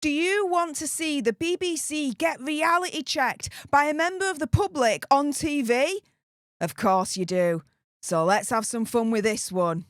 Do you want to see the BBC get reality checked by a member of the public on TV? Of course you do. So let's have some fun with this one.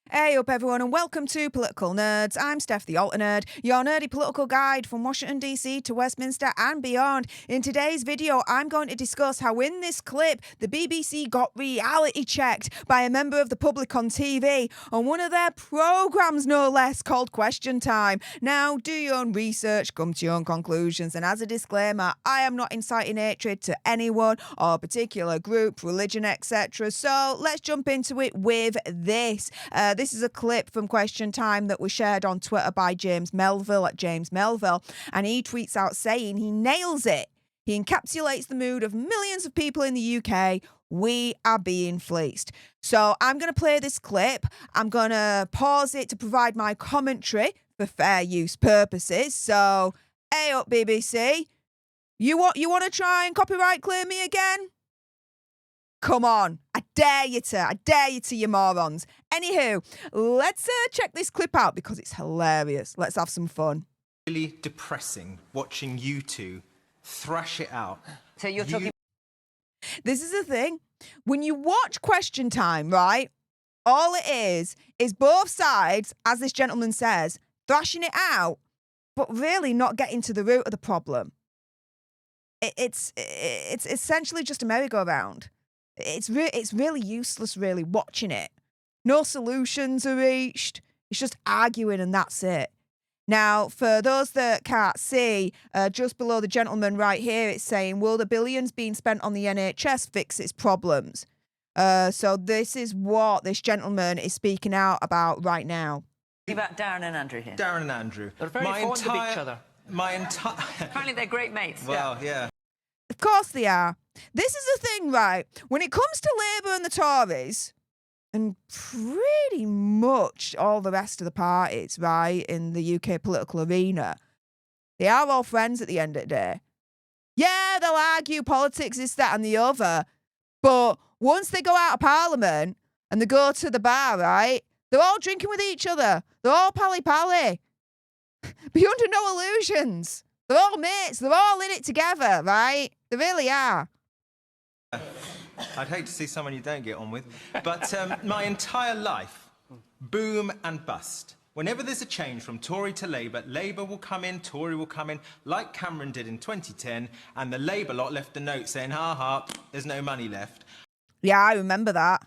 Hey up everyone and welcome to Political Nerds. I'm Steph the Alter Nerd, your nerdy political guide from Washington DC to Westminster and beyond. In today's video I'm going to discuss how in this clip the BBC got reality checked by a member of the public on TV on one of their programmes no less, called Question Time. Now do your own research, come to your own conclusions, and as a disclaimer, I am not inciting hatred to anyone or a particular group, religion, etc. So let's jump into it with this. This is a clip from Question Time that was shared on Twitter by James Melville at James Melville, and he tweets out saying he nails it. He encapsulates the mood of millions of people in the UK. We are being fleeced. So I'm going to play this clip. I'm going to pause it to provide my commentary for fair use purposes. So, hey up BBC. You want to try and copyright claim me again? Come on, I dare you to, you morons. Anywho, let's check this clip out because it's hilarious. Let's have some fun. Really depressing watching you two thrash it out. So you're talking... This is the thing. When you watch Question Time, right, all it is both sides, as this gentleman says, thrashing it out, but really not getting to the root of the problem. It's essentially just a merry-go-round. It's really useless, really, watching it. No solutions are reached. It's just arguing and that's it. Now, for those that can't see, just below the gentleman right here, it's saying, will the billions being spent on the NHS fix its problems? So this is what this gentleman is speaking out about right now. About Darren and Andrew here. Darren and Andrew. They're very fond of each other. Apparently they're great mates. Well, yeah. Of course they are. This is the thing, right? When it comes to Labour and the Tories, and pretty much all the rest of the parties, right, in the UK political arena, they are all friends at the end of the day. Yeah, they'll argue politics, this, that and the other, but once they go out of Parliament and they go to the bar, right, they're all drinking with each other. They're all pally-pally. Be under no illusions. They're all mates. They're all in it together, right? They really are. I'd hate to see someone you don't get on with. But my entire life, boom and bust. Whenever there's a change from Tory to Labour, Labour will come in, Tory will come in, like Cameron did in 2010, and the Labour lot left a note saying, ha, there's no money left. Yeah, I remember that.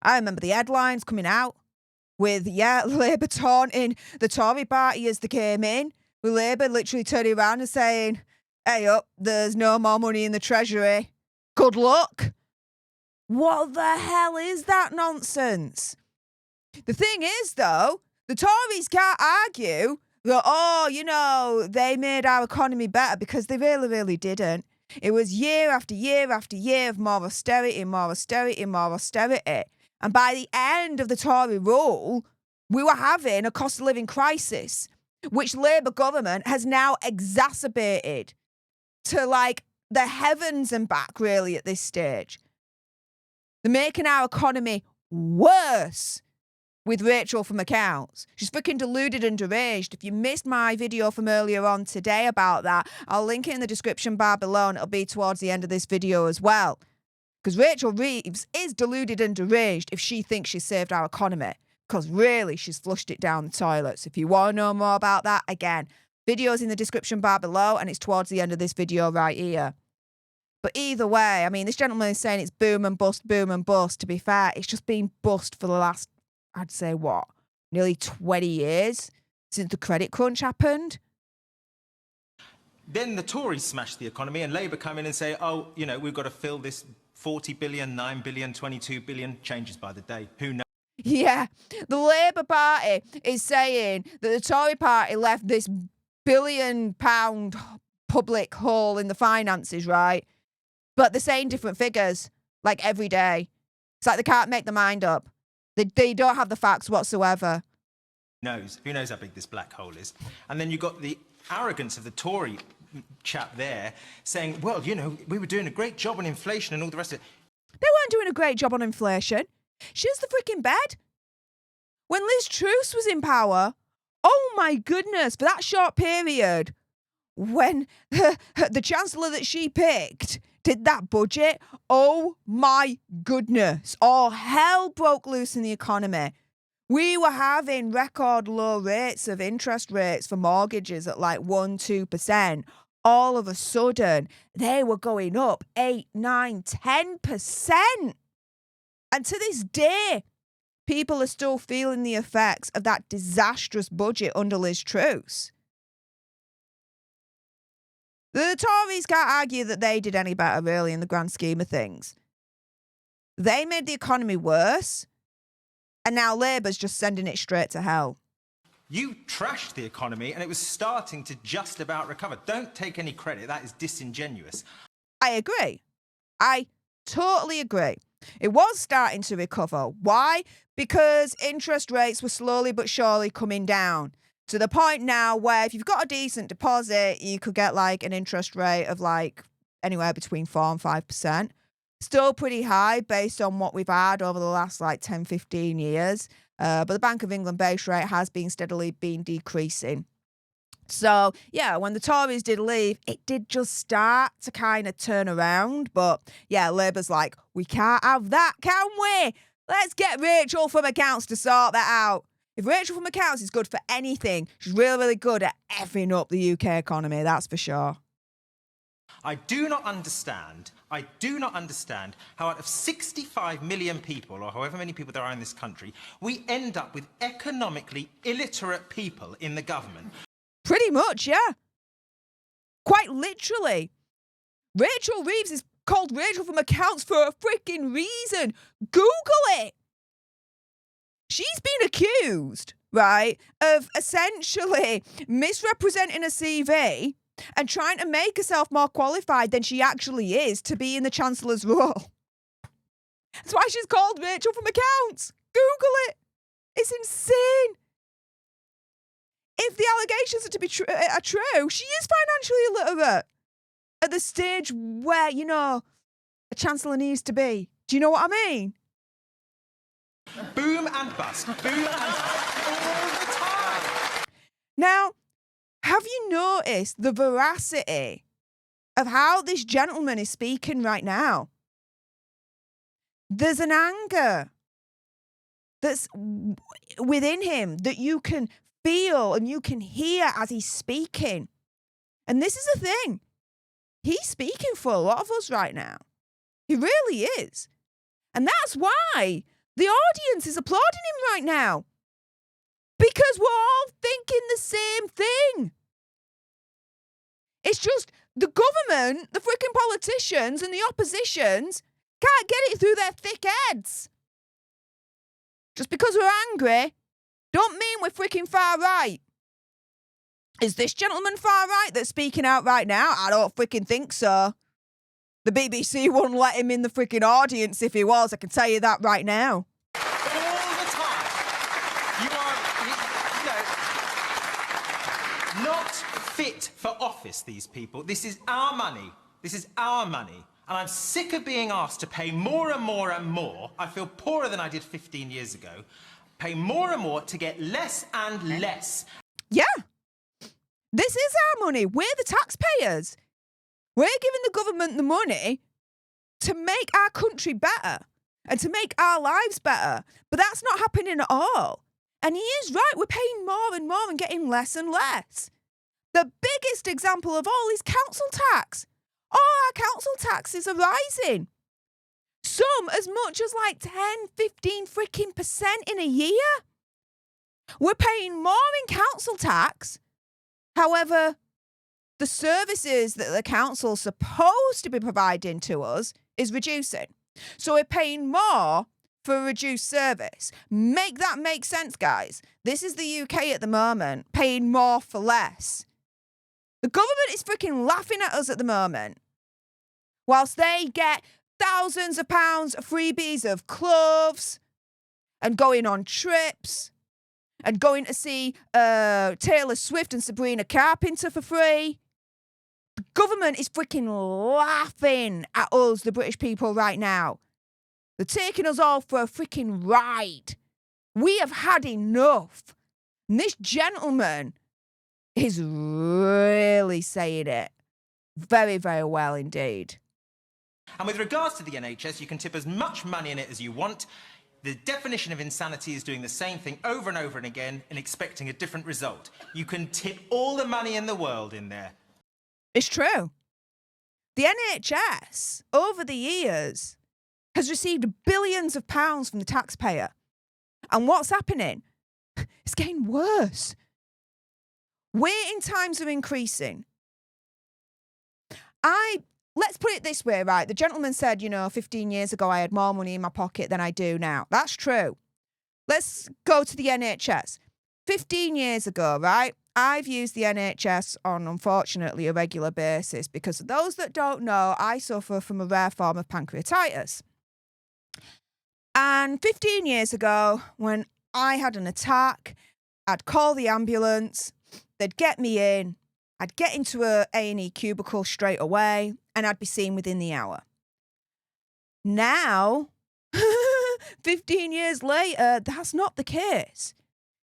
I remember the headlines coming out with, yeah, Labour taunting the Tory party as they came in, with Labour literally turning around and saying, hey up, there's no more money in the Treasury. Good luck. What the hell is that nonsense? The thing is, though, the Tories can't argue that, oh, you know, they made our economy better, because they really, really didn't. It was year after year after year of more austerity, more austerity, more austerity. And by the end of the Tory rule, we were having a cost of living crisis, which Labour government has now exacerbated to, like, the heavens and back, really, at this stage. They're making our economy worse with Rachel from accounts. She's freaking deluded and deranged. If you missed my video from earlier on today about that, I'll link it in the description bar below, and it'll be towards the end of this video as well. Because Rachel Reeves is deluded and deranged if she thinks she's saved our economy. Because really, she's flushed it down the toilets. If you want to know more about that, again, video's in the description bar below, and it's towards the end of this video right here. But either way, I mean, this gentleman is saying it's boom and bust, boom and bust. To be fair, it's just been bust for the last, I'd say, what, nearly 20 years since the credit crunch happened. Then the Tories smash the economy and Labour come in and say, oh, you know, we've got to fill this 40 billion, 9 billion, 22 billion, changes by the day. Who knows? Yeah, the Labour Party is saying that the Tory party left this £1 billion public hole in the finances, right? But they're saying different figures, like, every day. It's like they can't make their mind up. They don't have the facts whatsoever. Who knows how big this black hole is? And then you've got the arrogance of the Tory chap there saying, well, you know, we were doing a great job on inflation and all the rest of it. They weren't doing a great job on inflation. She's the freaking bed. When Liz Truss was in power, oh my goodness, for that short period, when the Chancellor that she picked did that budget, oh my goodness, all hell broke loose in the economy. We were having record low rates of interest rates for mortgages at like 1-2%. All of a sudden, they were going up 8, 9, 10%. And to this day, people are still feeling the effects of that disastrous budget under Liz Truss. The Tories can't argue that they did any better, really, in the grand scheme of things. They made the economy worse, and now Labour's just sending it straight to hell. You trashed the economy and it was starting to just about recover. Don't take any credit. That is disingenuous. I agree. I totally agree. It was starting to recover. Why? Because interest rates were slowly but surely coming down to the point now where if you've got a decent deposit, you could get like an interest rate of like anywhere between 4 and 5%. Still pretty high based on what we've had over the last like 10, 15 years. But the Bank of England base rate has been steadily decreasing. So, yeah, when the Tories did leave, it did just start to kind of turn around. But, yeah, Labour's like, we can't have that, can we? Let's get Rachel from Accounts to sort that out. If Rachel from Accounts is good for anything, she's really, really good at effing up the UK economy, that's for sure. I do not understand how out of 65 million people, or however many people there are in this country, we end up with economically illiterate people in the government. Pretty much, yeah. Quite literally. Rachel Reeves is called Rachel from Accounts for a freaking reason. Google it. She's been accused, right, of essentially misrepresenting a CV and trying to make herself more qualified than she actually is to be in the Chancellor's role. That's why she's called Rachel from Accounts. Google it. It's insane. If the allegations are to be are true, she is financially illiterate at the stage where, you know, a Chancellor needs to be. Do you know what I mean? Boom and bust. Boom and bust. All the time. Now, have you noticed the veracity of how this gentleman is speaking right now? There's an anger that's within him that you can feel and you can hear as he's speaking. And this is the thing. He's speaking for a lot of us right now. He really is. And that's why the audience is applauding him right now. Because we're all thinking the same thing. It's just the government, the freaking politicians and the oppositions can't get it through their thick heads. Just because we're angry, don't mean we're freaking far right. Is this gentleman far right that's speaking out right now? I don't freaking think so. The BBC wouldn't let him in the freaking audience if he was, I can tell you that right now. All the time. You are, not fit for office, these people. This is our money. This is our money. And I'm sick of being asked to pay more and more and more. I feel poorer than I did 15 years ago. Pay more and more to get less and less. Yeah. This is our money. We're the taxpayers. We're giving the government the money to make our country better and to make our lives better. But that's not happening at all. And he is right. We're paying more and more and getting less and less. The biggest example of all is council tax. All our council taxes are rising. Some as much as like 10, 15 freaking % in a year. We're paying more in council tax. However, the services that the council's supposed to be providing to us is reducing. So we're paying more for a reduced service. Make that make sense, guys. This is the UK at the moment, paying more for less. The government is freaking laughing at us at the moment. Whilst they get thousands of pounds of freebies of clothes and going on trips and going to see Taylor Swift and Sabrina Carpenter for free. government is freaking laughing at us, the British people, right now. They're taking us all for a freaking ride. We have had enough. And this gentleman is really saying it very, very well indeed. And with regards to the NHS, you can tip as much money in it as you want. The definition of insanity is doing the same thing over and over and again and expecting a different result. You can tip all the money in the world in there. It's true. The NHS, over the years, has received billions of pounds from the taxpayer. And what's happening? It's getting worse. Waiting times are increasing. Let's put it this way, right? The gentleman said, 15 years ago I had more money in my pocket than I do now. That's true. Let's go to the NHS. 15 years ago, right? I've used the NHS on, unfortunately, a regular basis because for those that don't know, I suffer from a rare form of pancreatitis. And 15 years ago, when I had an attack, I'd call the ambulance, they'd get me in, I'd get into a A&E cubicle straight away, and I'd be seen within the hour. Now, 15 years later, that's not the case.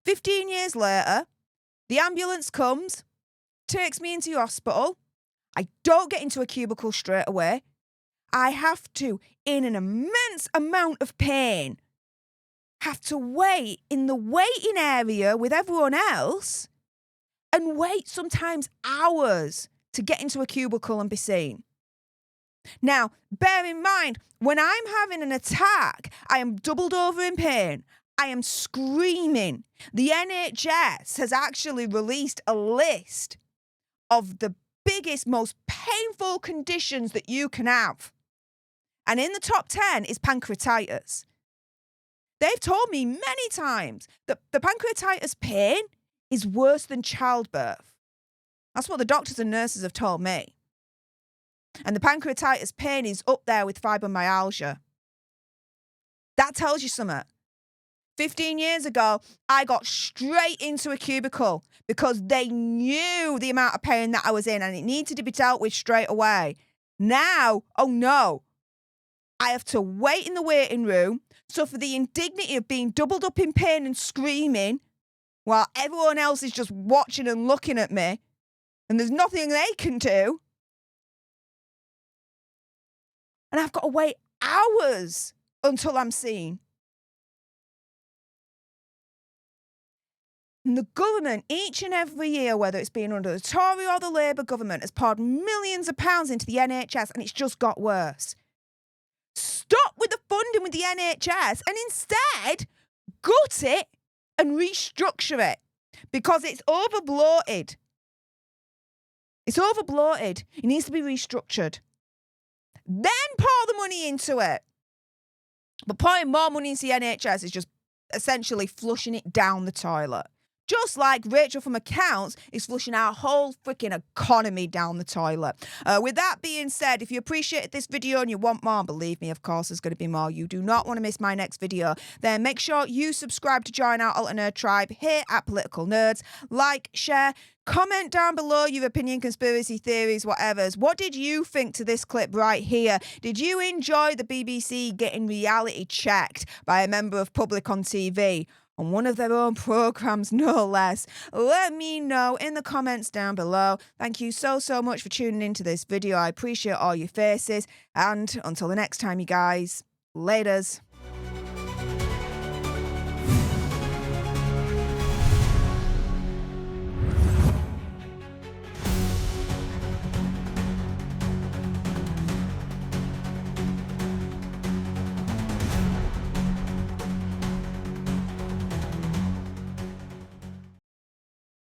15 years later, the ambulance comes, takes me into hospital. I don't get into a cubicle straight away. I have to, in an immense amount of pain, have to wait in the waiting area with everyone else and wait sometimes hours to get into a cubicle and be seen. Now, bear in mind, when I'm having an attack, I am doubled over in pain. I am screaming. The NHS has actually released a list of the biggest, most painful conditions that you can have. And in the top 10 is pancreatitis. They've told me many times that the pancreatitis pain is worse than childbirth. That's what the doctors and nurses have told me. And the pancreatitis pain is up there with fibromyalgia. That tells you something. 15 years ago, I got straight into a cubicle because they knew the amount of pain that I was in and it needed to be dealt with straight away. Now, oh no, I have to wait in the waiting room, suffer the indignity of being doubled up in pain and screaming while everyone else is just watching and looking at me and there's nothing they can do. And I've got to wait hours until I'm seen. And the government, each and every year, whether it's been under the Tory or the Labour government, has poured millions of pounds into the NHS and it's just got worse. Stop with the funding with the NHS and instead gut it and restructure it because it's over-bloated. It's over-bloated. It needs to be restructured. Then pour the money into it. But pouring more money into the NHS is just essentially flushing it down the toilet. Just like Rachel from Accounts is flushing our whole freaking economy down the toilet. With that being said, if you appreciated this video and you want more, believe me, of course, there's going to be more. You do not want to miss my next video. Then make sure you subscribe to join our Alter Nerd tribe here at Political Nerds. Like, share, comment down below your opinion, conspiracy theories, whatevers. What did you think to this clip right here? Did you enjoy the BBC getting reality checked by a member of public on TV? On one of their own programmes, no less. Let me know in the comments down below. Thank you so much for tuning into this video. I appreciate all your faces. And until the next time, you guys, laters.